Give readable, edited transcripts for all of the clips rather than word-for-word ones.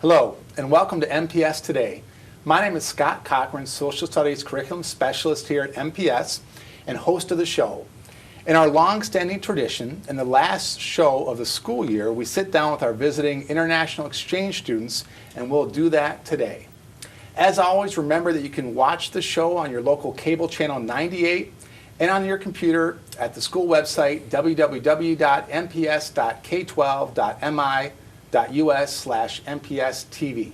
Hello, and welcome to MPS Today. My name is Scott Cochran, Social Studies Curriculum Specialist here at MPS and host of the show. In our long-standing tradition, in the last show of the school year, we sit down with our visiting international exchange students, and we'll do that today. As always, remember that you can watch the show on your local cable channel 98 and on your computer at the school website www.mps.k12.mi.us/MPS-TV.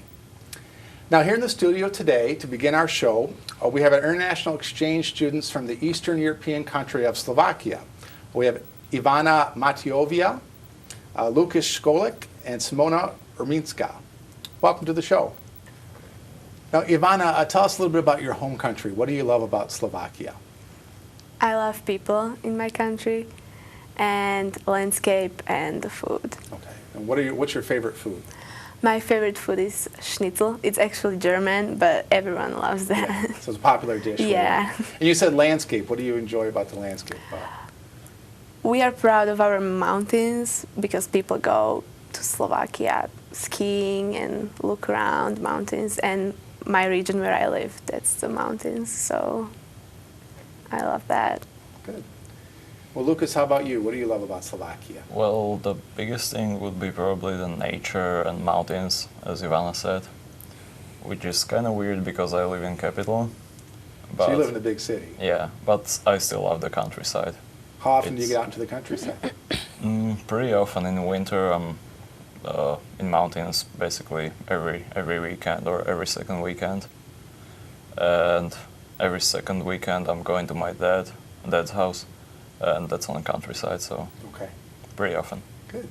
Now here in the studio today to begin our show, we have international exchange students from the Eastern European country of Slovakia. We have Ivana Matiovia, Lukas Školik, and Simona Erminska. Welcome to the show. Now Ivana, tell us a little bit about your home country. What do you love about Slovakia? I love people in my country and landscape and the food. Okay. And what's your favorite food? My favorite food is schnitzel. It's actually German, but everyone loves that. Yeah. So it's a popular dish. Yeah. And you said landscape. What do you enjoy about the landscape? We are proud of our mountains because people go to Slovakia skiing and look around mountains. And my region where I live, that's the mountains. So I love that. Good. Well, Lucas, how about you? What do you love about Slovakia? Well, the biggest thing would be probably the nature and mountains, as Ivana said, which is kind of weird because I live in capital. But So you live in a big city. Yeah, but I still love the countryside. How often do you get out into the countryside? Pretty often in winter. I'm in mountains basically every weekend or every second weekend. And every second weekend I'm going to my dad's house. And that's on the countryside, so Okay. pretty often. Good.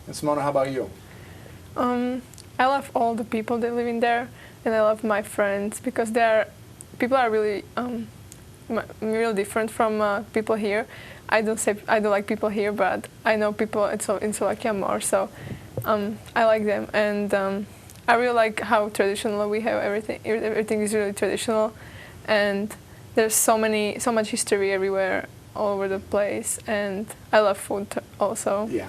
And Simona, how about you? I love all the people that live in there, and I love my friends because people are really real different from people here. I don't like people here, but I know people in Slovakia more, so I like them, and I really like how traditional we have everything. Everything is really traditional, and there's so much history everywhere, all over the place, and I love food also. Yeah.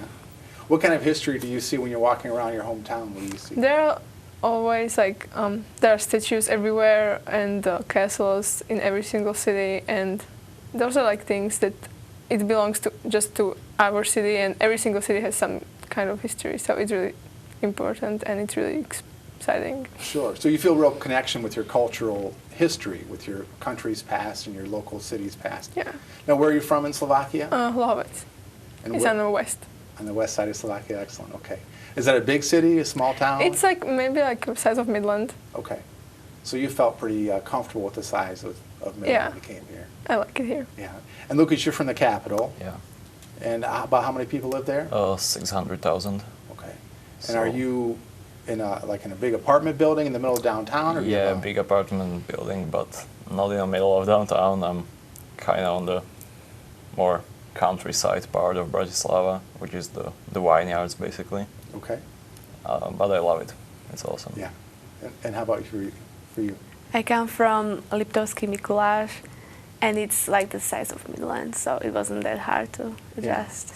What kind of history do you see when you're walking around your hometown? What do you see? There are always there are statues everywhere and castles in every single city, and those are things that it belongs to just to our city, and every single city has some kind of history, so it's really important and it's really exciting. Sure. So you feel a real connection with your cultural history, with your country's past and your local city's past. Yeah. Now, where are you from in Slovakia? Lovett. And It's on the west. On the west side of Slovakia. Excellent. Okay. Is that a big city, a small town? It's maybe the size of Midland. Okay. So you felt pretty comfortable with the size of Midland Yeah. when you came here. I like it here. Yeah. And Lucas, you're from the capital. Yeah. And about how many people live there? 600,000. Okay. And So- are you in a big apartment building in the middle of downtown? Or do you Yeah, have a- big apartment building, but not in the middle of downtown. I'm kind of on the more countryside part of Bratislava, which is the vineyards, basically. Okay. But I love it. It's awesome. Yeah. And how about for you? I come from Liptovský Mikuláš, and it's like the size of Midland, so it wasn't that hard to adjust.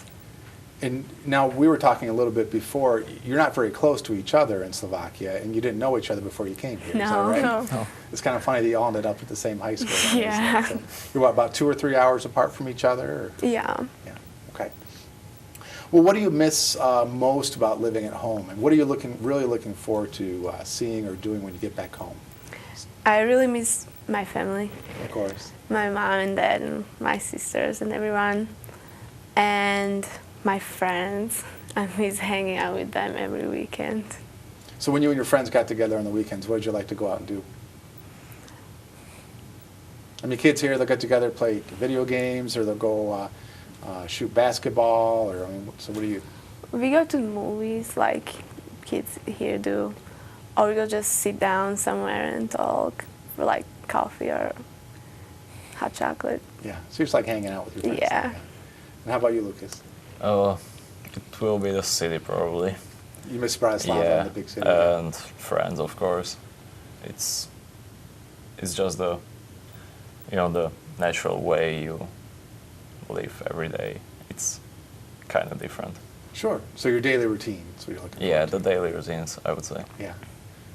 And now we were talking a little bit before, you're not very close to each other in Slovakia, and you didn't know each other before you came here. Is that No. right? No. It's kind of funny that you all ended up at the same high school. isn't it? Yeah. So you're about 2 or 3 hours apart from each other? Or? Yeah. Yeah. Okay. Well, what do you miss most about living at home, and what are you really looking forward to seeing or doing when you get back home? I really miss my family. Of course. My mom and dad and my sisters and everyone. And my friends. I miss hanging out with them every weekend. So when you and your friends got together on the weekends, what did you like to go out and do? I mean, kids here, they'll get together, play video games, or they'll go shoot basketball, or, I mean, so what do you? We go to movies like kids here do. Or we go just sit down somewhere and talk for like coffee or hot chocolate. Yeah, so you're just like hanging out with your friends. Yeah. Like that. And how about you, Lucas? It will be the city probably. You miss Bratislava, Yeah, the big city. and friends, of course. It's just the the natural way you live every day. It's kind of different. Sure. So your daily routine, that's what you're looking for. Yeah, the daily routines, I would say. Yeah.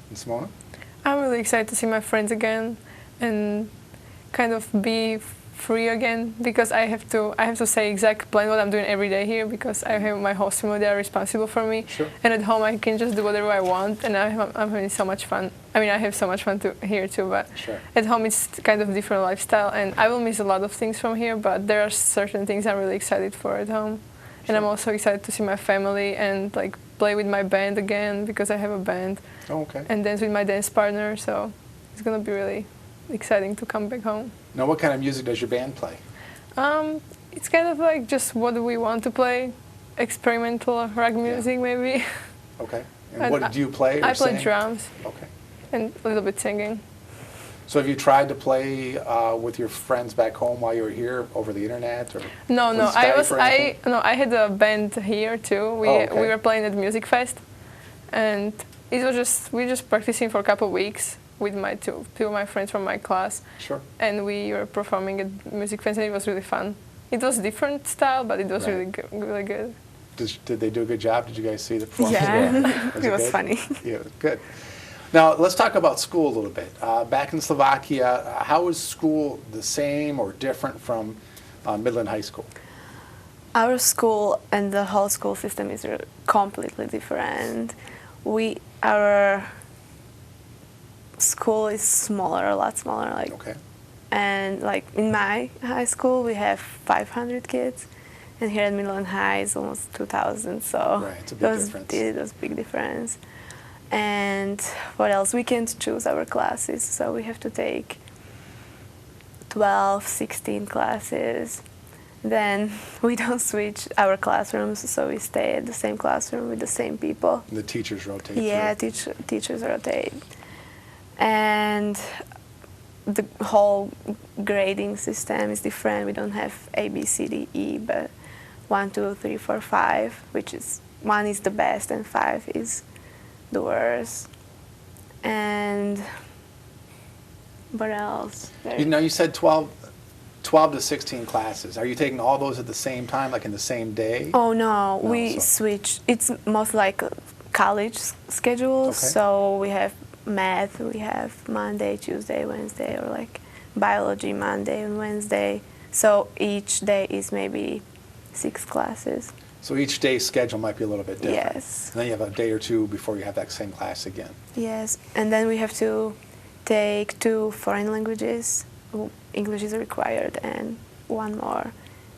And Simona? I'm really excited to see my friends again and kind of be free again, because I have to say exact plan what I'm doing every day here, because I have my host family, they are responsible for me. Sure. And at home I can just do whatever I want, and I'm having so much fun. I mean, I have so much fun here too, but Sure. at home it's kind of different lifestyle, and I will miss a lot of things from here, but there are certain things I'm really excited for at home. And I'm also excited to see my family and like play with my band again, because I have a band. Oh, okay. And dance with my dance partner, so it's gonna be really exciting to come back home. Now, what kind of music does your band play? It's kind of like just what do we want to play, experimental rock music maybe. Okay. And And what do you play or I play sing? drums Okay. and a little bit singing. So have you tried to play with your friends back home while you were here over the internet, or? No, with no, Skype or anything? I had a band here too. Okay. We were playing at Music Fest, and it was we just practicing for a couple of weeks with my two of my friends from my class. Sure. And we were performing at Music Fest, and it was really fun. It was different style, but it was Right. really good. Did they do a good job? Did you guys see the performance? Yeah, Was it was good? funny. Yeah, good. Now, let's talk about school a little bit. Back in Slovakia, how is school the same or different from Midland High School? Our school and the whole school system is completely different. Our school is smaller, a lot smaller. Okay. And like in my high school, we have 500 kids, and here at Midland High is almost 2,000. So Right, it's a big difference. It was a big difference. And what else? We can't choose our classes, so we have to take 12, 16 classes. Then we don't switch our classrooms, so we stay at the same classroom with the same people. And the teachers rotate Yeah, through. teachers rotate. And the whole grading system is different. We don't have A, B, C, D, E, but 1, 2, 3, 4, 5, which is 1 is the best and 5 is the worst. And what else? You said 12 to 16 classes. Are you taking all those at the same time, like in the same day? Oh no, we so- switch. It's most like a college schedule. Okay. So we have math, we have Monday, Tuesday, Wednesday, or like biology Monday and Wednesday. So each day is maybe 6 classes. So each day's schedule might be a little bit different. Yes. And then you have a day or two before you have that same class again. Yes, and then we have to take 2 foreign languages. English is required, and 1 more.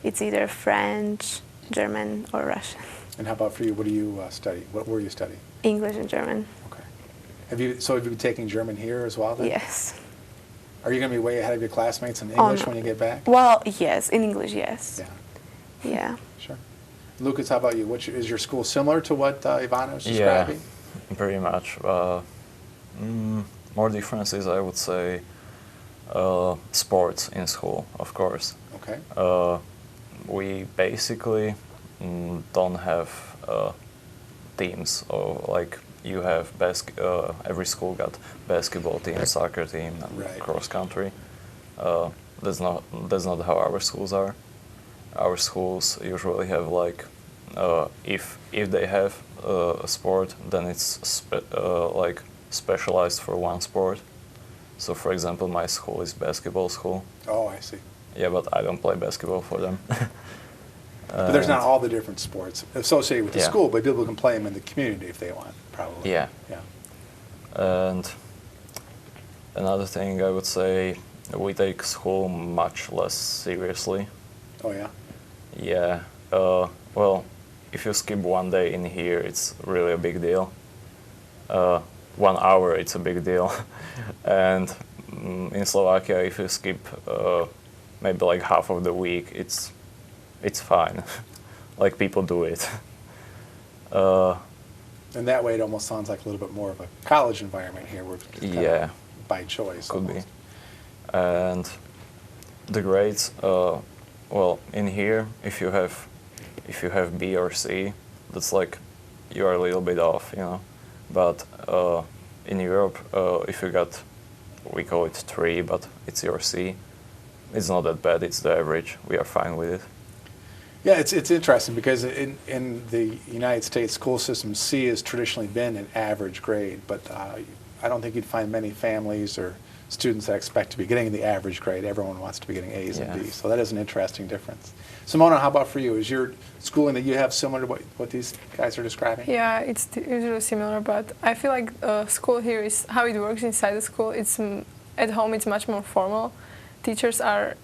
It's either French, German, or Russian. And how about for you? What do you study? What were you studying? English and German. Okay. Have you been taking German here as well then? Yes. Are you going to be way ahead of your classmates in Oh, English no. when you get back? Well, yes, in English, yes. Yeah, Yeah. sure. Lucas, how about you? Is your school similar to what Ivana was Yeah, describing? pretty much. More differences, I would say, sports in school, of course. Okay. We basically don't have teams, or like you have every school got basketball team, soccer team, and Right. cross country. That's not how our schools are. Our schools usually have like if they have a sport, then it's like specialized for one sport. So, for example, my school is basketball school. Oh, I see. Yeah, but I don't play basketball for them. But there's not all the different sports associated with the Yeah. school, but people can play them in the community if they want, probably. Yeah. Yeah. And Another thing I would say, we take school much less seriously. Oh, yeah? Yeah. Well, if you skip one day in here, it's really a big deal. 1 hour, it's a big deal. And in Slovakia, if you skip maybe like half of the week, it's fine. Like, people do it. And that way it almost sounds like a little bit more of a college environment here, where it's kind of by choice. Could almost. be. And the grades, well, in here, if you have B or C, that's like you are a little bit off, you know. But in Europe, if you got, we call it 3, but it's your C, it's not that bad. It's the average. We are fine with it. Yeah, it's interesting because in the United States school system, C has traditionally been an average grade, but I don't think you'd find many families or students that expect to be getting the average grade. Everyone wants to be getting A's and B's, so that is an interesting difference. Simona, how about for you? Is your schooling that you have similar to what these guys are describing? Yeah, it's usually similar, but I feel like school here is how it works inside the school. It's at home, it's much more formal. Teachers are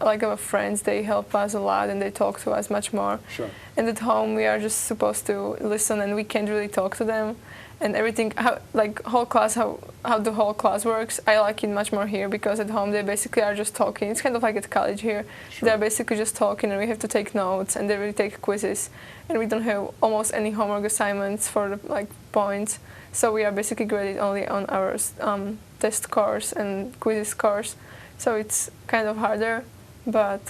like our friends. They help us a lot and they talk to us much more. Sure. And at home, we are just supposed to listen, and we can't really talk to them. And everything, how the whole class works, I like it much more here, because at home they basically are just talking. It's kind of like at college here. Sure. They're basically just talking, and we have to take notes, and they really take quizzes. And we don't have almost any homework assignments for the points. So we are basically graded only on our test scores and quiz scores. So it's kind of harder, but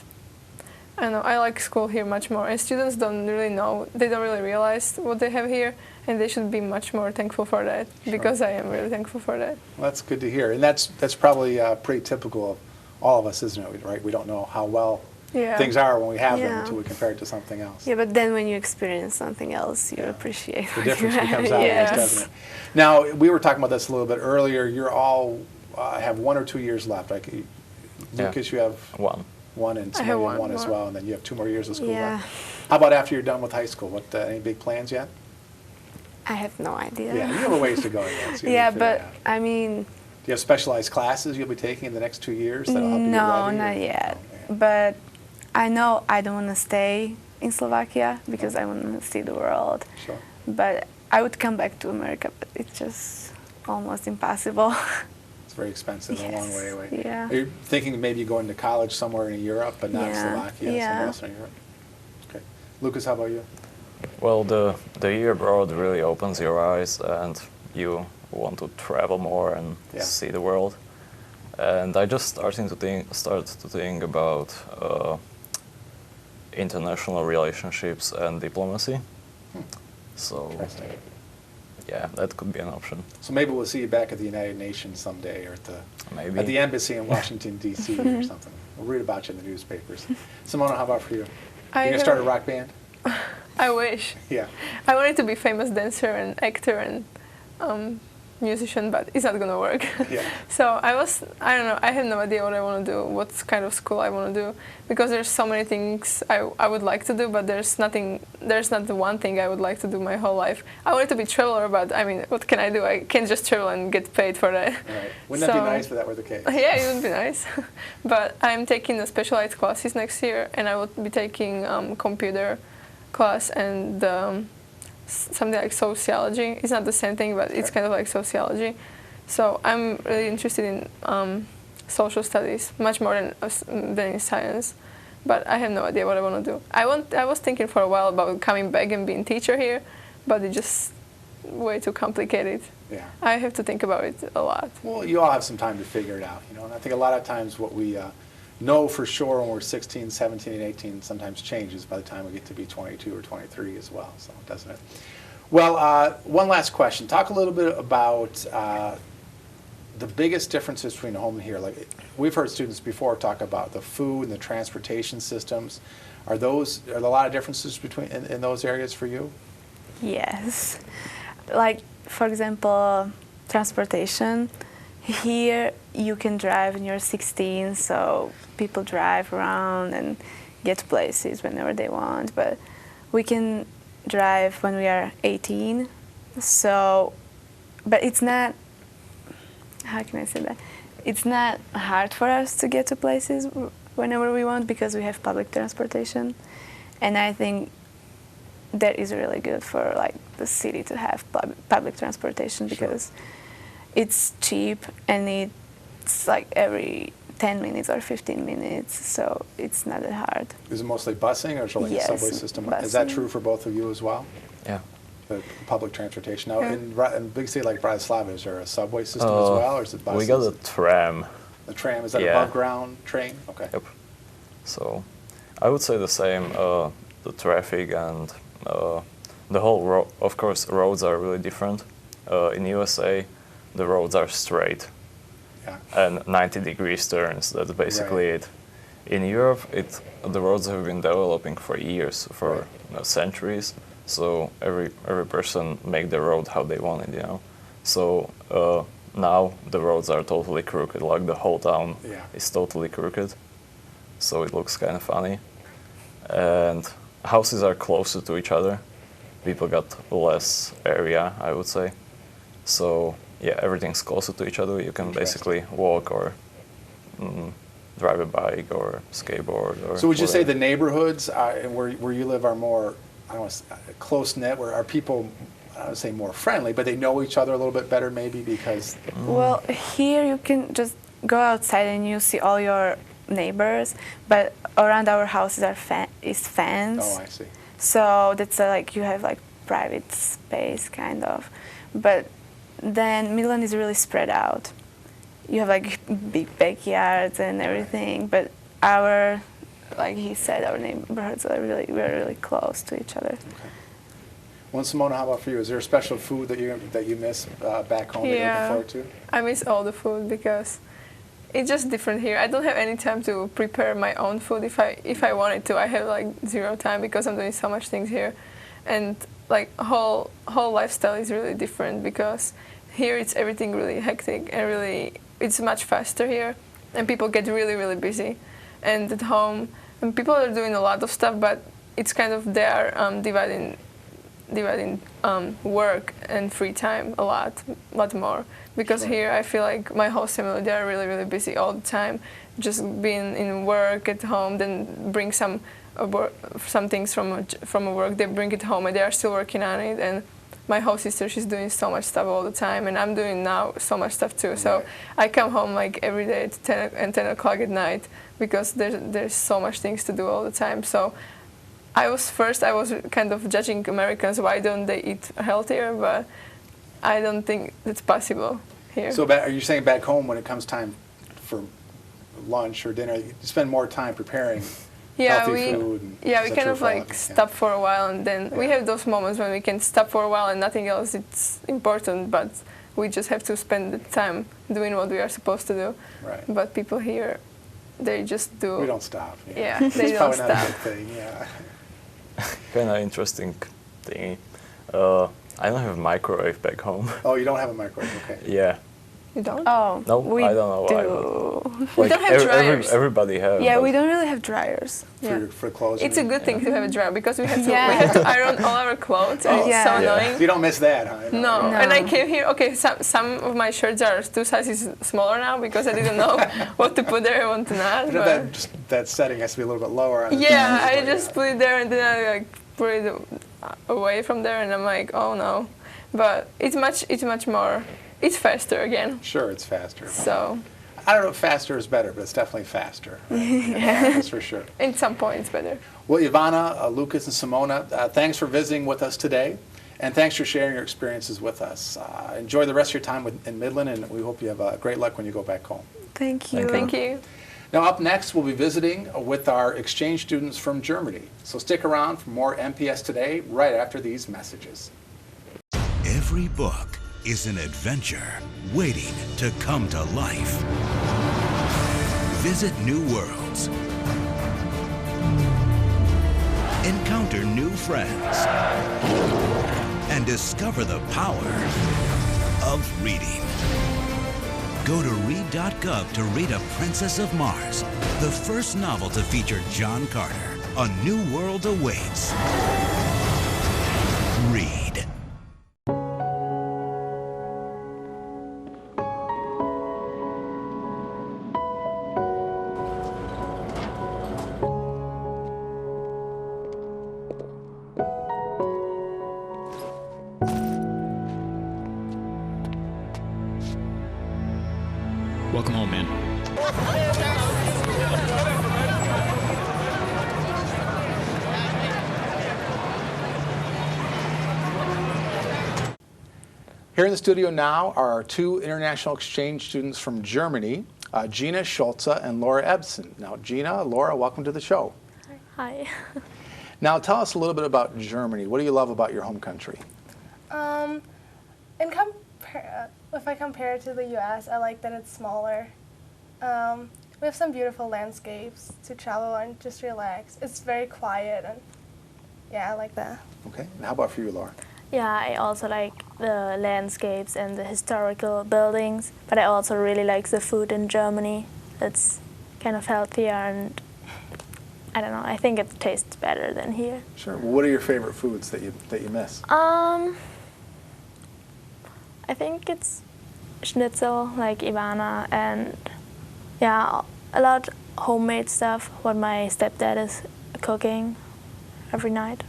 I don't know, I like school here much more. And students don't really know, they don't really realize what they have here, and they should be much more thankful for that, because I am really thankful for that. Well, that's good to hear. And that's probably pretty typical of all of us, isn't it, right? We don't know how well things are when we have them until we compare it to something else. Yeah, but then when you experience something else, you appreciate the what difference you becomes have. obvious, Yes. doesn't it? Now, we were talking about this a little bit earlier. You're all have 1 or 2 years left. Like, Lucas, you have 1. One, and I have Simone, one one as more. well, and then you have 2 more years of school Yeah. left. How about after you're done with high school? What any big plans yet? I have no idea. Yeah, you have a ways to go yet. So you Yeah, need to figure it but out. I mean, Do you have specialized classes you'll be taking in the next 2 years that'll help you get no, ready? not or- yet. Oh, yeah. But I know I don't want to stay in Slovakia because I want to see the world. Sure. But I would come back to America, but it's just almost impossible. It's very expensive, a long way away. Yeah. Are you thinking maybe going to college somewhere in Europe, but not Yeah. Slovakia, Yeah. somewhere else in Europe? Okay. Lucas, how about you? Well, the year abroad really opens your eyes, and you want to travel more and see the world. And I just started to think about international relationships and diplomacy. So, Interesting. yeah, that could be an option. So maybe we'll see you back at the United Nations someday, or at Maybe. the embassy in Washington, D.C. or something. We'll read about you in the newspapers. Simona, how about for you? I You going to start a rock band? I wish. Yeah. I wanted to be famous dancer and actor and musician, but it's not gonna work. Yeah. So I don't know, I have no idea what I want to do, what kind of school I want to do, because there's so many things I would like to do, but there's not the one thing I would like to do my whole life. I wanted to be a traveler, but I mean, what can I do? I can't just travel and get paid for that. Right. Wouldn't that be nice if that were the case? Yeah, it would be nice. But I'm taking the specialized classes next year, and I will be taking computer class and something like sociology. It's not the same thing, but it's kind of like sociology. So I'm really interested in social studies, much more than in science. But I have no idea what I want to do. I was thinking for a while about coming back and being teacher here, but it's just way too complicated. Yeah. I have to think about it a lot. Well, you all have some time to figure it out, you know. And I think a lot of times what we know for sure when we're 16, 17, and 18 sometimes changes by the time we get to be 22 or 23 as well, so doesn't it? Well, one last question. Talk a little bit about the biggest differences between home and here. Like, we've heard students before talk about the food and the transportation systems. Are there a lot of differences between in those areas for you? Yes. Like, for example, transportation. Here you can drive when you're 16, so people drive around and get to places whenever they want, but we can drive when we are 18. So, but it's not how can I say that? It's not hard for us to get to places whenever we want because we have public transportation, and I think that is really good for like the city to have public transportation because it's cheap and it's like every 10 minutes or 15 minutes, so it's not that hard. Is it mostly busing or is it like Yes, a subway system? busing. Is that true for both of you as well? Yeah. The public transportation. Now, Yeah. in a big city like Bratislava, is there a subway system as well, or is it buses? We got a tram. The tram, is that Yeah. above ground train? Okay. Yep. So I would say the same. The traffic and the whole of course, roads are really different. In USA, the roads are straight Yeah. and 90-degree turns. That's basically it. In Europe, the roads have been developing for years, for centuries. So every person make the road how they want it, you know. So now the roads are totally crooked. Like the whole town is totally crooked. So it looks kind of funny. And houses are closer to each other. People got less area, I would say. So yeah, everything's closer to each other. You can basically walk or drive a bike or skateboard. Or So would you say whatever. the neighborhoods where you live are more, I don't want to say, close-knit, where are people, I don't want to say more friendly, but they know each other a little bit better maybe because... Well, here you can just go outside and you see all your neighbors, but around our houses is fence. Oh, I see. So that's like you have like private space kind of, but then Midland is really spread out. You have like big backyards and everything, but like he said, our neighborhoods are we're really close to each other. Okay. Well, Simona, how about for you? Is there a special food that you miss back home that you're looking forward to? I miss all the food because it's just different here. I don't have any time to prepare my own food if I wanted to. I have like zero time because I'm doing so much things here, and like whole lifestyle is really different because here it's everything really hectic and it's much faster here, and people get really busy, and at home and people are doing a lot of stuff, but it's kind of they are dividing work and free time a lot more. Because here I feel like my whole family, they are really busy all the time, just being in work at home, then bring some things from work, they bring it home and they are still working on it. And my whole sister, she's doing so much stuff all the time, and I'm doing now so much stuff too. So I come home like every day at 10 o'clock at night because there's so much things to do all the time. So I was kind of judging Americans, why don't they eat healthier, but I don't think that's possible here. So are you saying back home when it comes time for lunch or dinner, you spend more time preparing healthy food? We kind of like stop for a while, and then we have those moments when we can stop for a while and nothing else it's important, but we just have to spend the time doing what we are supposed to do. Right. But people here, they just do. We don't stop. Yeah, they it's don't probably stop. not a good thing, yeah. Kind of interesting thing. I don't have a microwave back home. Oh, you don't have a microwave, okay. Yeah. You don't? Oh, No, we I don't know why. do. Like don't have dryers. Everybody has. Yeah, but we don't really have dryers. For clothes? It's a good thing to have a dryer because we have to iron all our clothes, and Oh, it's so yeah. annoying. So you don't miss that, huh? No. And I came here, okay, some of my shirts are 2 sizes smaller now because I didn't know what to put there and what to not. You know, But that setting has to be a little bit lower. On the yeah, tires, I but just put it there and then I like put it away from there and I'm like, oh no. But it's much more, it's faster again. Sure, it's faster. So I don't know if faster is better, but it's definitely faster. Right? Yeah, that's for sure. in some points better. Well, Ivana, Lucas, and Simona, thanks for visiting with us today, and thanks for sharing your experiences with us. Enjoy the rest of your time in Midland, and we hope you have great luck when you go back home. Thank you. Thank you. Now, up next, we'll be visiting with our exchange students from Germany. So stick around for more MPS Today right after these messages. Every book is an adventure waiting to come to life. Visit new worlds. Encounter new friends. And discover the power of reading. Go to read.gov to read A Princess of Mars, the first novel to feature John Carter. A new world awaits. Read. Welcome home, man. Here in the studio now are our two international exchange students from Germany, Gina Schulze and Laura Ebsen. Now, Gina, Laura, welcome to the show. Hi. Now, tell us a little bit about Germany. What do you love about your home country? If I compare it to the U.S., I like that it's smaller. We have some beautiful landscapes to travel and just relax. It's very quiet, and yeah, I like that. Okay, and how about for you, Laura? Yeah, I also like the landscapes and the historical buildings, but I also really like the food in Germany. It's kind of healthier and I don't know, I think it tastes better than here. Sure. Well, what are your favorite foods that you miss? I think it's schnitzel, like Ivana, and yeah, a lot homemade stuff, what my stepdad is cooking every night.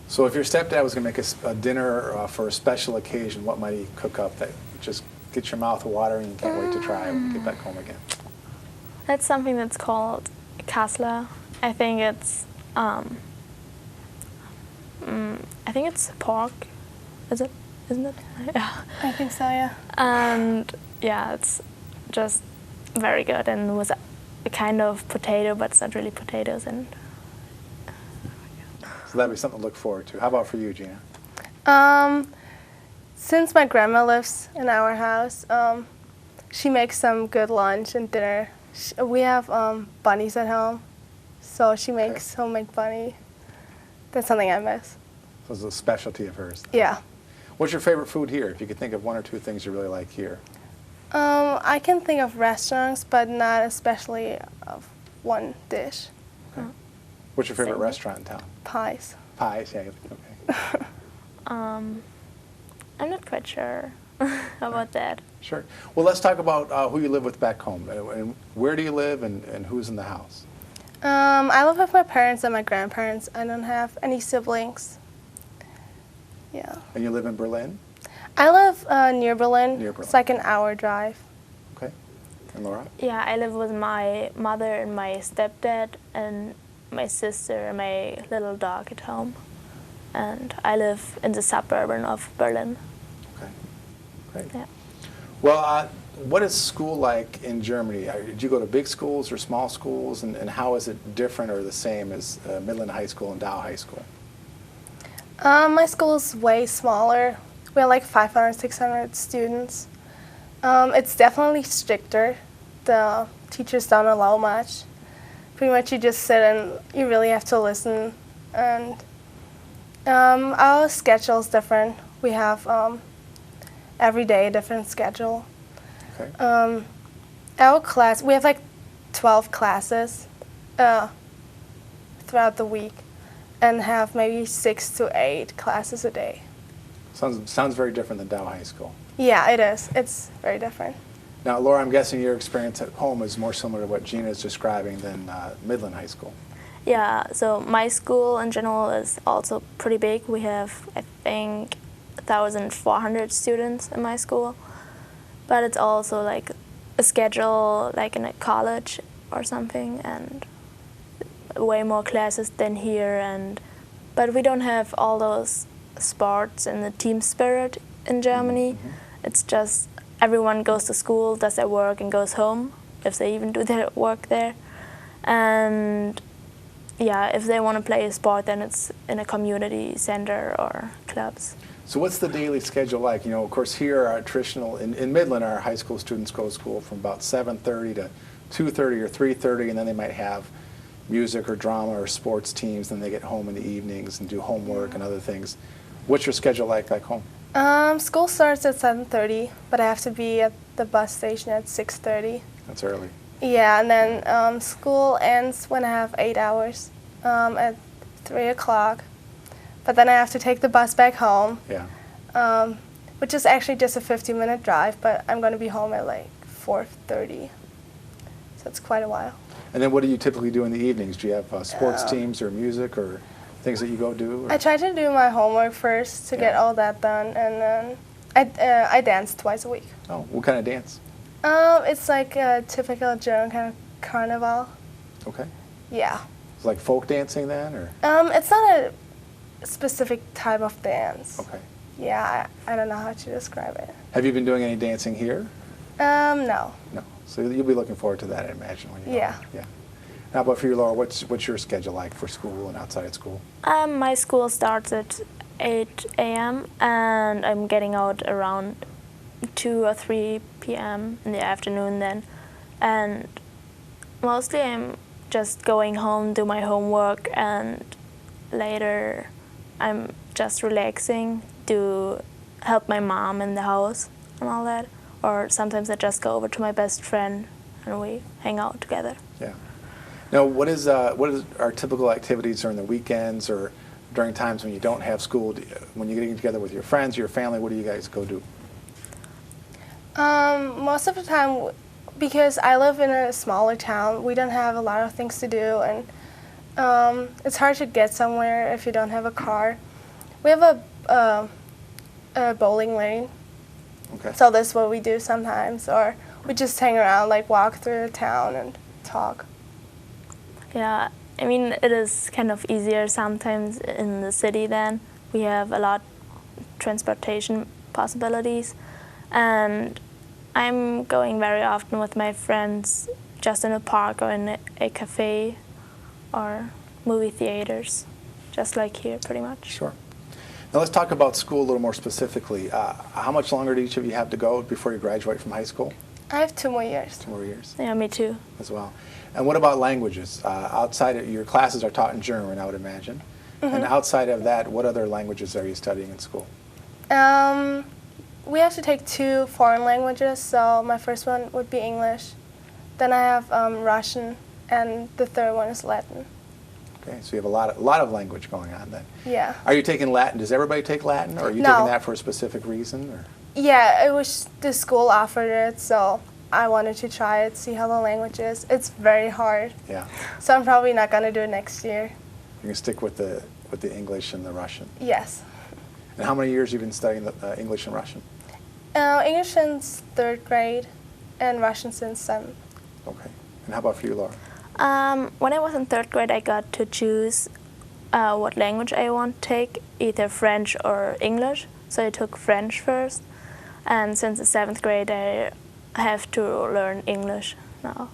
So if your stepdad was going to make a dinner for a special occasion, what might he cook up that just gets your mouth watering and you can't wait to try when you get back home again? That's something that's called Kassler. I think it's pork. Isn't it? Yeah. I think so, yeah. And yeah, it's just very good and with a kind of potato, but it's not really potatoes. And so that'd be something to look forward to. How about for you, Gina? Since my grandma lives in our house, she makes some good lunch and dinner. We have bunnies at home, so she makes homemade bunny. That's something I miss. So it's a specialty of hers. Yeah. What's your favorite food here? If you could think of one or two things you really like here. I can think of restaurants, but not especially of one dish. Okay. What's your favorite restaurant in town? Pies. Pies, yeah, okay. I'm not quite sure about that. Sure. Well, let's talk about who you live with back home. And where do you live and who's in the house? I live with my parents and my grandparents. I don't have any siblings. Yeah. And you live in Berlin? I live near Berlin. Near Berlin. It's like an hour drive. Okay. And Laura? Yeah, I live with my mother and my stepdad and my sister and my little dog at home. And I live in the suburban of Berlin. Okay. Great. Yeah. Well, what is school like in Germany? Did you go to big schools or small schools? And how is it different or the same as Midland High School and Dow High School? My school is way smaller. We have like 500, 600 students. It's definitely stricter. The teachers don't allow much. Pretty much you just sit and you really have to listen. And our schedule is different. We have every day a different schedule. Okay. Our class, we have like 12 classes throughout the week and have maybe 6 to 8 classes a day. Sounds very different than Dow High School. Yeah, it is. It's very different. Now, Laura, I'm guessing your experience at home is more similar to what Gina is describing than Midland High School. Yeah, so my school in general is also pretty big. We have, I think, 1,400 students in my school. But it's also like a schedule like in a college or something, and way more classes than here. But we don't have all those sports and the team spirit in Germany. Mm-hmm. It's just everyone goes to school, does their work, and goes home, if they even do their work there. And yeah, if they want to play a sport, then it's in a community center or clubs. So what's the daily schedule like? You know, of course, here our traditional, in Midland, our high school students go to school from about 7:30 to 2:30 or 3:30, and then they might have music or drama or sports teams, then they get home in the evenings and do homework and other things. What's your schedule like back home? School starts at 7:30, but I have to be at the bus station at 6:30. That's early. Yeah, and then school ends when I have 8 hours at 3 o'clock. But then I have to take the bus back home, which is actually just a 15-minute drive, but I'm going to be home at like 4:30. So it's quite a while. And then what do you typically do in the evenings? Do you have sports teams or music or things that you go do? Or? I try to do my homework first to get all that done, and then I dance twice a week. Oh, what kind of dance? It's like a typical German kind of carnival. Okay. Yeah. It's like folk dancing then, or? It's not a specific type of dance. Okay. Yeah, I don't know how to describe it. Have you been doing any dancing here? No. No. So you'll be looking forward to that, I imagine, when you go. Yeah. Yeah. How about for you, Laura? What's your schedule like for school and outside of school? My school starts at 8 a.m. and I'm getting out around 2 or 3 p.m. in the afternoon then. And mostly I'm just going home, do my homework, and later I'm just relaxing, to help my mom in the house and all that. Or sometimes I just go over to my best friend and we hang out together. Yeah. Now, what is our typical activities during the weekends or during times when you don't have school? When you're getting together with your friends, your family, what do you guys go do? Most of the time, because I live in a smaller town, we don't have a lot of things to do, and it's hard to get somewhere if you don't have a car. We have a bowling lane, Okay. so that's what we do sometimes, or we just hang around, like walk through the town and talk. Yeah, I mean, it is kind of easier sometimes in the city then. We have a lot transportation possibilities, and I'm going very often with my friends just in a park or in a cafe or movie theaters, just like here pretty much. Sure. Now let's talk about school a little more specifically. How much longer do each of you have to go before you graduate from high school? I have 2 more years. 2 more years Yeah, me too. as well. And what about languages? Outside of your classes are taught in German, I would imagine. And outside of that, what other languages are you studying in school? We have to take 2 foreign languages, so my first one would be English. Then I have Russian, and the third one is Latin. Okay, so you have a lot of language going on then. Yeah. Are you taking Latin? Does everybody take Latin, or are you No. taking that for a specific reason? Or? Yeah, it was the school offered it, so I wanted to try it, see how the language is. It's very hard, Yeah, so I'm probably not gonna do it next year. you're gonna stick with the English and the Russian. Yes. And how many years have you been studying the English and Russian? English since 3rd grade, and Russian since 7th. Okay. And how about for you, Laura? When I was in 3rd grade, I got to choose what language I want to take, either French or English. So I took French first, and since the 7th grade, I have to learn English now.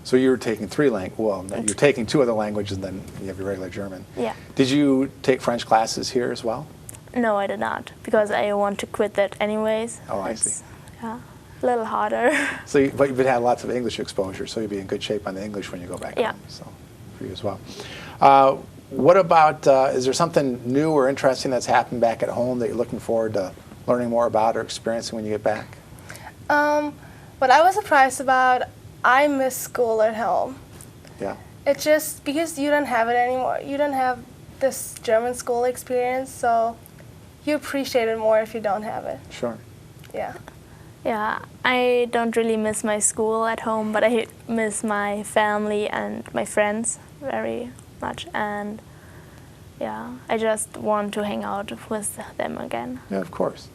So you're taking 3 languages. Well, no, you're taking 2 other languages, and then you have your regular German. Yeah. Did you take French classes here as well? No, I did not, because I want to quit that anyways. Oh, I It's, see. Yeah, a little harder. So, but you've had lots of English exposure, so you'll be in good shape on the English when you go back Yeah. home. So, for you as well. What about, is there something new or interesting that's happened back at home that you're looking forward to learning more about or experiencing when you get back? What I was surprised about, I miss school at home. Yeah. It's just because you don't have it anymore. You don't have this German school experience, so you appreciate it more if you don't have it. Sure. Yeah. Yeah, I don't really miss my school at home, but I miss my family and my friends very much. And yeah, I just want to hang out with them again. Yeah, of course.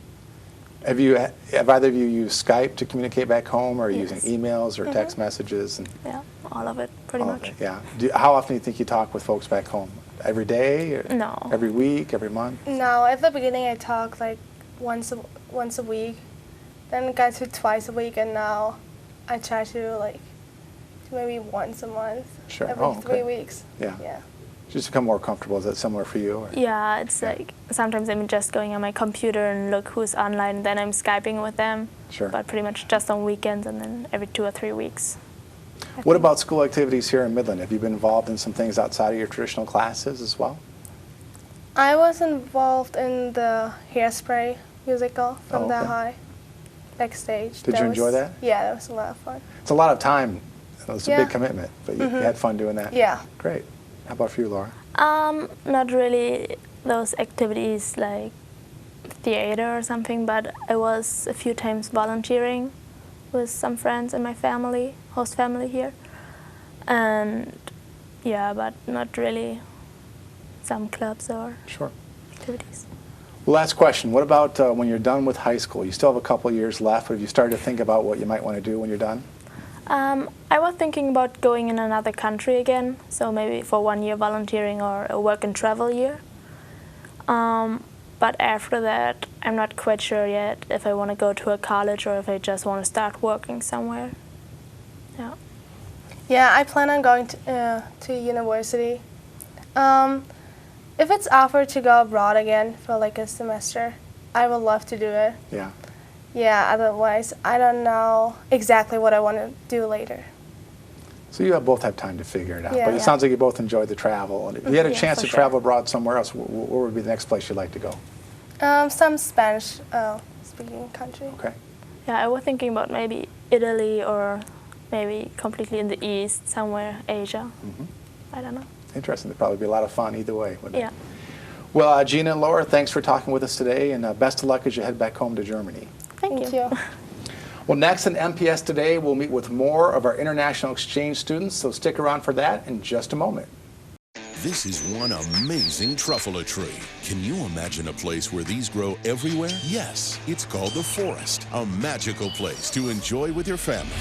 Have either of you used Skype to communicate back home, or are you Yes. using emails or text messages? And Yeah, all of it, pretty all of much. it? Yeah. How often do you think you talk with folks back home? Every day? Or No. Every week? Every month? No, at the beginning I talked like once a week, then it got to twice a week, and now I try to like maybe once a month. Sure. Every Oh, 3 okay. weeks. Yeah. Yeah. Just become more comfortable. Is that similar for you? Or? Yeah, it's like sometimes I'm just going on my computer and look who's online, then I'm Skyping with them. Sure. But pretty much just on weekends and then every 2 or 3 weeks. What about school activities here in Midland? Have you been involved in some things outside of your traditional classes as well? I was involved in the Hairspray musical from Oh, the okay. high backstage. Did you enjoy that? Yeah, that was a lot of fun. It's a lot of time. It's a Yeah. big commitment, but you had fun doing that? Yeah. Great. How about for you, Laura? Not really those activities like theater or something, but I was a few times volunteering with some friends and my family, host family here. And yeah, but not really some clubs or Sure. activities. Last question. What about when you're done with high school? You still have a couple years left, but have you started to think about what you might want to do when you're done? I was thinking about going in another country again, so maybe for 1 year volunteering or a work and travel year. But after that, I'm not quite sure yet if I want to go to a college or if I just want to start working somewhere. Yeah. Yeah, I plan on going to university. If it's offered to go abroad again for like a semester, I would love to do it. Yeah. Yeah, otherwise, I don't know exactly what I want to do later. So you both have time to figure it out. Yeah, but it yeah. sounds like you both enjoy the travel. And if you had a Yeah, chance for to sure. travel abroad somewhere else, where would be the next place you'd like to go? Some Spanish speaking country. Okay. Yeah, I was thinking about maybe Italy or maybe completely in the east, somewhere, Asia. I don't know. Interesting. It'd probably be a lot of fun either way, wouldn't Yeah. it? Well, Gina and Laura, thanks for talking with us today, and best of luck as you head back home to Germany. Thank you. Well, next in MPS Today, we'll meet with more of our international exchange students, so stick around for that in just a moment. This is one amazing truffula tree. Can you imagine a place where these grow everywhere? Yes, it's called the forest, a magical place to enjoy with your family.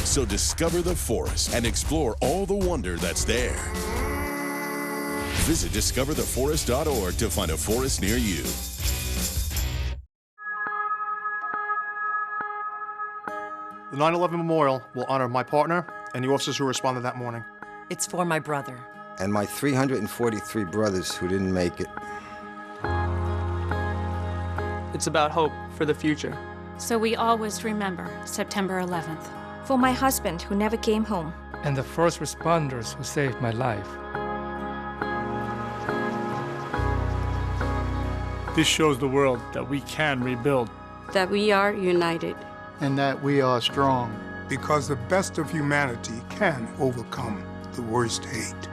So discover the forest and explore all the wonder that's there. Visit discovertheforest.org to find a forest near you. The 9/11 Memorial will honor my partner and the officers who responded that morning. It's for my brother. And my 343 brothers who didn't make it. It's about hope for the future. So we always remember September 11th. For my husband who never came home. And the first responders who saved my life. This shows the world that we can rebuild. That we are united. And that we are strong. Because the best of humanity can overcome the worst hate.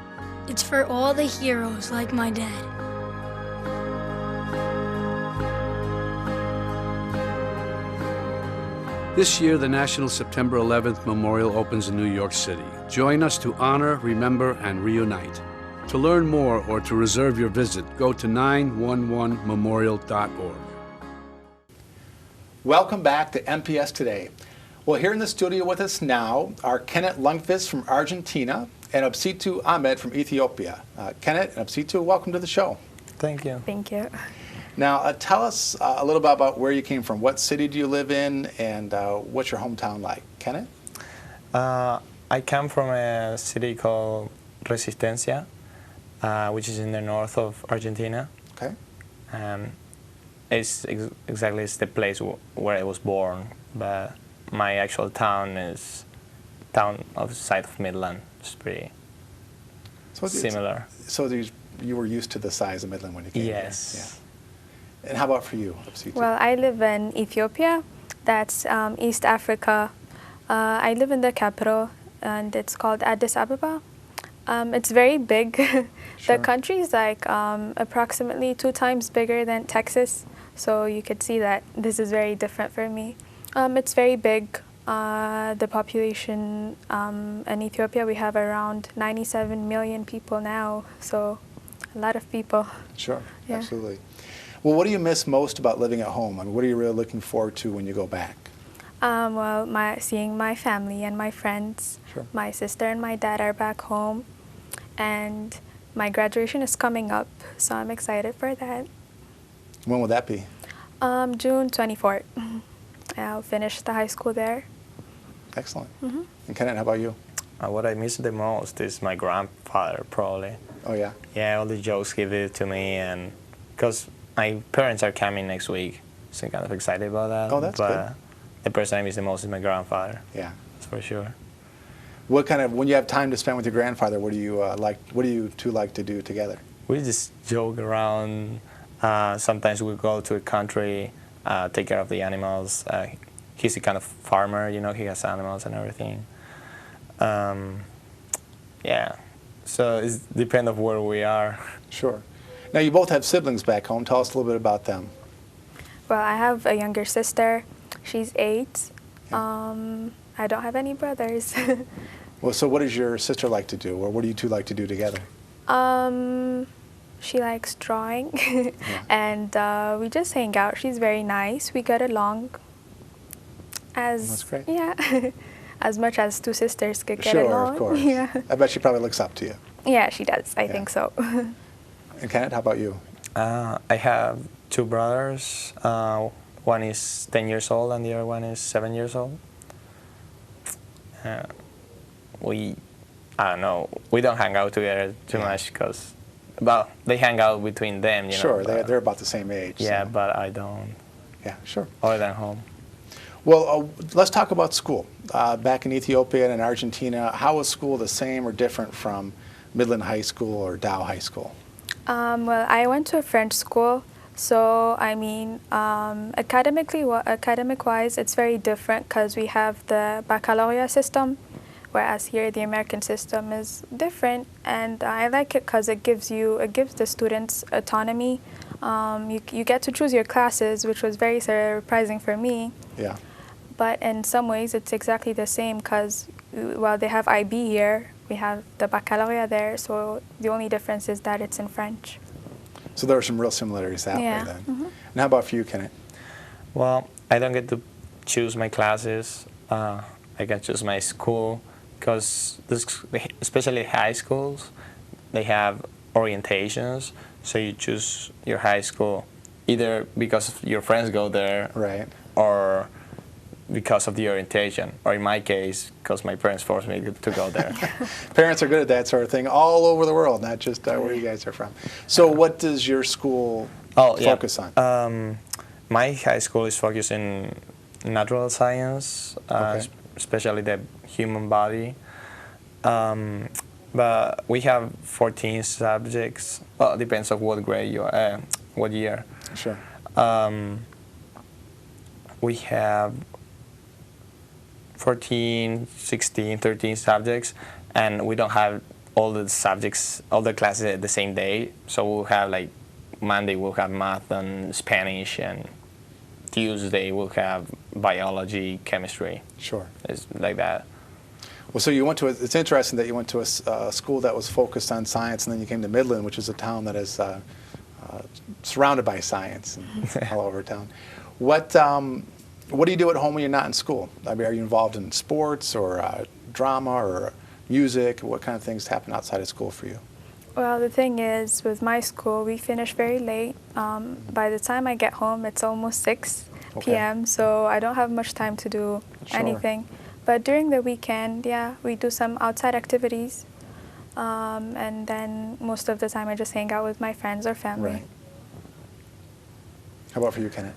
It's for all the heroes like my dad. This year, the National September 11th Memorial opens in New York City. Join us to honor, remember, and reunite. To learn more or to reserve your visit, go to 911memorial.org. Welcome back to MPS Today. Well, here in the studio with us now are Kenneth Lundqvist from Argentina and Absitu Ahmed from Ethiopia. Kenneth and Absitu, welcome to the show. Thank you. Thank you. Now, tell us a little bit about where you came from. What city do you live in, and what's your hometown like? Kenneth? I come from a city called Resistencia, which is in the north of Argentina. Okay. It's exactly the place where I was born, but my actual town is town outside of Midland. It's pretty similar. So you were used to the size of Midland when you came Yes. here? Yeah. And how about for you, Absitu? Well, I live in Ethiopia. That's East Africa. I live in the capital, and it's called Addis Ababa. It's very big. Sure. The country is like approximately 2 times bigger than Texas, so you could see that this is very different for me. It's very big. The population in Ethiopia, we have around 97 million people now, so a lot of people. Sure, yeah. Absolutely. Well, what do you miss most about living at home? I mean, what are you really looking forward to when you go back? Well, seeing my family and my friends. Sure. My sister and my dad are back home, and my graduation is coming up, so I'm excited for that. When will that be? June 24th. I'll finish the high school there. Excellent. And Kenneth, how about you? What I miss the most is my grandfather, probably. Oh, yeah? Yeah, all the jokes he did to me, and because my parents are coming next week, so I'm kind of excited about that. Oh, that's good. The person I miss the most is my grandfather. Yeah. That's for sure. What kind of, when you have time to spend with your grandfather, what do you what do you two like to do together? We just joke around. Sometimes we go to a country, take care of the animals. He's a kind of farmer, you know, he has animals and everything. Yeah, so it depends on where we are. Sure. Now, you both have siblings back home. Tell us a little bit about them. Well, I have a younger sister. She's 8. I don't have any brothers. Well, so what does your sister like to do, or what do you two like to do together? She likes drawing, and we just hang out. She's very nice. We get along. That's great. Yeah, as much as two sisters could get Sure, along. of course. Yeah. I bet she probably looks up to you. Yeah, she does. I think so. And Kenneth, how about you? I have two brothers. One is 10 years old and the other one is 7 years old. I don't know, we don't hang out together too much because, well, they hang out between them, you know. Sure, they're about the same age. Yeah, so. but I don't. Yeah, sure. Other than home. Well, let's talk about school. Back in Ethiopia and in Argentina, how was school the same or different from Midland High School or Dow High School? Well, I went to a French school, so I mean, academic-wise, it's very different because we have the baccalaureate system, whereas here the American system is different, and I like it because it gives the students autonomy. You get to choose your classes, which was very surprising for me. Yeah. But in some ways, it's exactly the same because while they have IB here, we have the baccalaureate there, so the only difference is that it's in French. So there are some real similarities that way then. Mm-hmm. And how about for you, Kenneth? Well, I don't get to choose my classes. I can choose my school because especially high schools, they have orientations. So you choose your high school either because your friends go there, right, or because of the orientation, or in my case, because my parents forced me to go there. Parents are good at that sort of thing all over the world, not just where you guys are from. So what does your school focus on? My high school is focused in natural science, especially the human body. But we have 14 subjects. Well, it depends on what grade you are, what year. Sure. We have 14, 16, 13 subjects, and we don't have all the subjects, all the classes at the same day. So we'll have like Monday we'll have math and Spanish, and Tuesday we'll have biology, chemistry. Sure. It's like that. Well, so you went to it's interesting that you went to a school that was focused on science, and then you came to Midland, which is a town that is surrounded by science and all over town. What do you do at home when you're not in school? I mean, are you involved in sports or drama or music? What kind of things happen outside of school for you? Well, the thing is, with my school, we finish very late. By the time I get home, it's almost 6 p.m., so I don't have much time to do anything. But during the weekend, yeah, we do some outside activities. And then most of the time, I just hang out with my friends or family. Right. How about for you, Kenneth?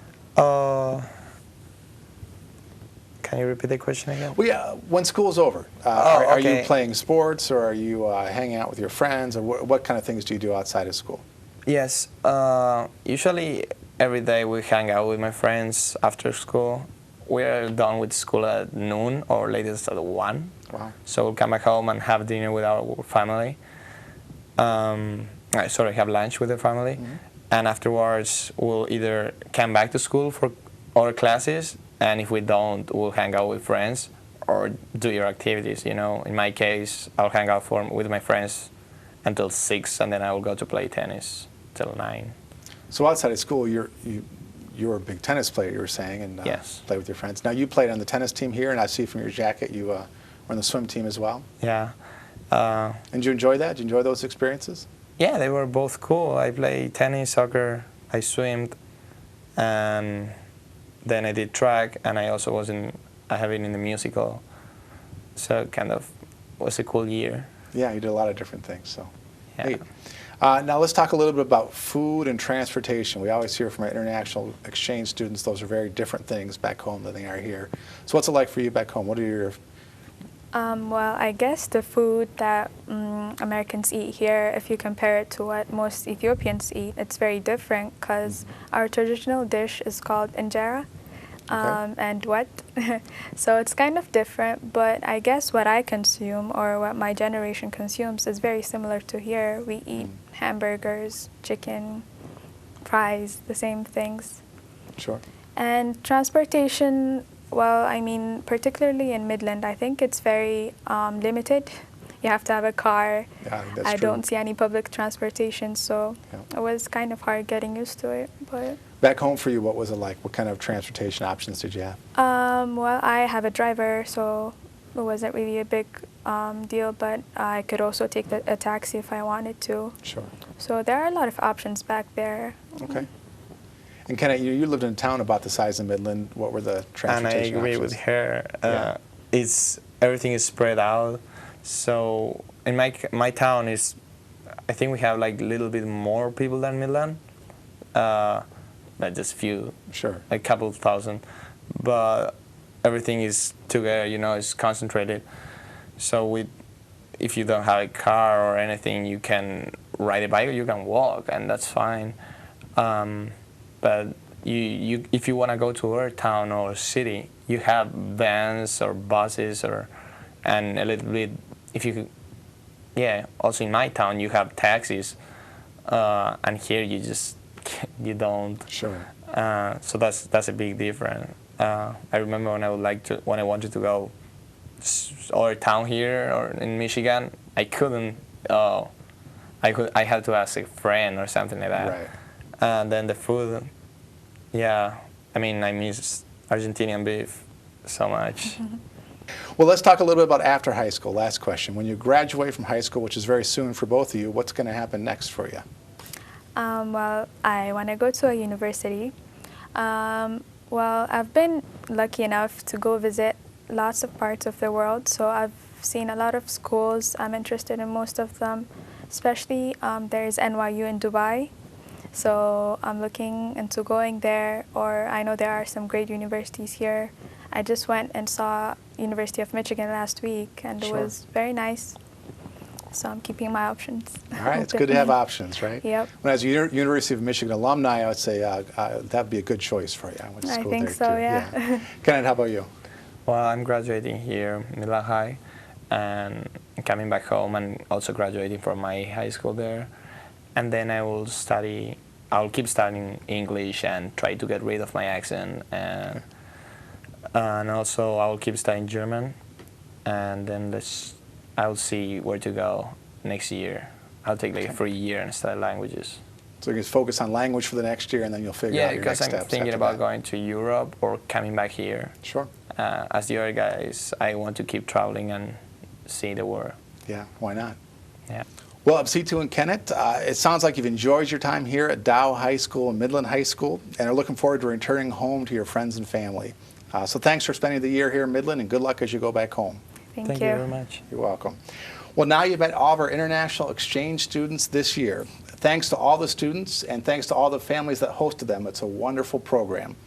Can you repeat the question again? Well, yeah, when school's over, are you playing sports, or are you hanging out with your friends, or what kind of things do you do outside of school? Yes, usually every day we hang out with my friends after school. We're done with school at noon or latest at 1. Wow. So we'll come back home and have dinner with our family. Have lunch with the family. Mm-hmm. And afterwards, we'll either come back to school for our classes, and if we don't, we'll hang out with friends or do your activities. You know, in my case, I'll hang out with my friends until 6, and then I will go to play tennis till 9. So outside of school, you're a big tennis player, you were saying, and yes, play with your friends. Now, you played on the tennis team here, and I see from your jacket you were on the swim team as well. Yeah. And did you enjoy that? Did you enjoy those experiences? Yeah, they were both cool. I played tennis, soccer, I swimmed, and then I did track, and I also I have been in the musical. So it kind of was a cool year. Yeah, you did a lot of different things. So, yeah. Neat. Now let's talk a little bit about food and transportation. We always hear from our international exchange students those are very different things back home than they are here. So what's it like for you back home? What are your... Well, I guess the food that Americans eat here, if you compare it to what most Ethiopians eat, it's very different because our traditional dish is called injera and wet. So it's kind of different, but I guess what I consume or what my generation consumes is very similar to here. We eat hamburgers, chicken, fries, the same things. Sure. And transportation, Well, I mean, particularly in Midland, I think it's very limited. You have to have a car. Yeah, that's I true. don't see any public transportation, so it was kind of hard getting used to it. But Back home for you, what was it like? What kind of transportation options did you have? well, I have a driver, so it wasn't really a big deal, but I could also take a taxi if I wanted to. Sure. So there are a lot of options back there. Okay. And Kenneth, you lived in a town about the size of Midland. What were the transportation And I agree options? with her. Everything is spread out. So in my town is, I think we have like a little bit more people than Midland, but just few. Sure. A couple of thousand, but everything is together. You know, it's concentrated. So if you don't have a car or anything, you can ride a bike or you can walk, and that's fine. But if you want to go to our town or city, you have vans or buses and a little bit. Also in my town you have taxis, and here you don't. Sure. So that's a big difference. I remember when I wanted to go our town here or in Michigan, I couldn't. I had to ask a friend or something like that. Right. And then the food, I mean, I miss Argentinian beef so much. Well, let's talk a little bit about after high school. Last question. When you graduate from high school, which is very soon for both of you, what's going to happen next for you? Well, I want to go to a university. Well, I've been lucky enough to go visit lots of parts of the world, so I've seen a lot of schools. I'm interested in most of them, especially there's NYU in Dubai. So I'm looking into going there, or I know there are some great universities here. I just went and saw University of Michigan last week, and it was very nice. So I'm keeping my options. All right, it's good to have options, right? Yep. When as a University of Michigan alumni, I would say that'd be a good choice for you. I went to school think there so, too. yeah. Kenneth, how about you? Well, I'm graduating here, Midland High, and coming back home and also graduating from my high school there. And then I'll keep studying English and try to get rid of my accent. And also I'll keep studying German. And then I'll see where to go next year. I'll take like a free year and study languages. So you can focus on language for the next year, and then you'll figure out your next steps. Yeah, because I'm thinking about going to Europe or coming back here. Sure. As the other guys, I want to keep traveling and see the world. Yeah, why not? Yeah. Well, Absitu and Kenneth, it sounds like you've enjoyed your time here at Dow High School and Midland High School, and are looking forward to returning home to your friends and family. So thanks for spending the year here in Midland, and good luck as you go back home. Thank you very much. You're welcome. Well, now you've met all of our international exchange students this year. Thanks to all the students, and thanks to all the families that hosted them. It's a wonderful program.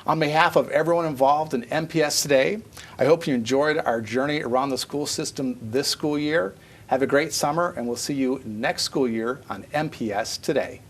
On behalf of everyone involved in MPS Today, I hope you enjoyed our journey around the school system this school year. Have a great summer, and we'll see you next school year on MPS Today.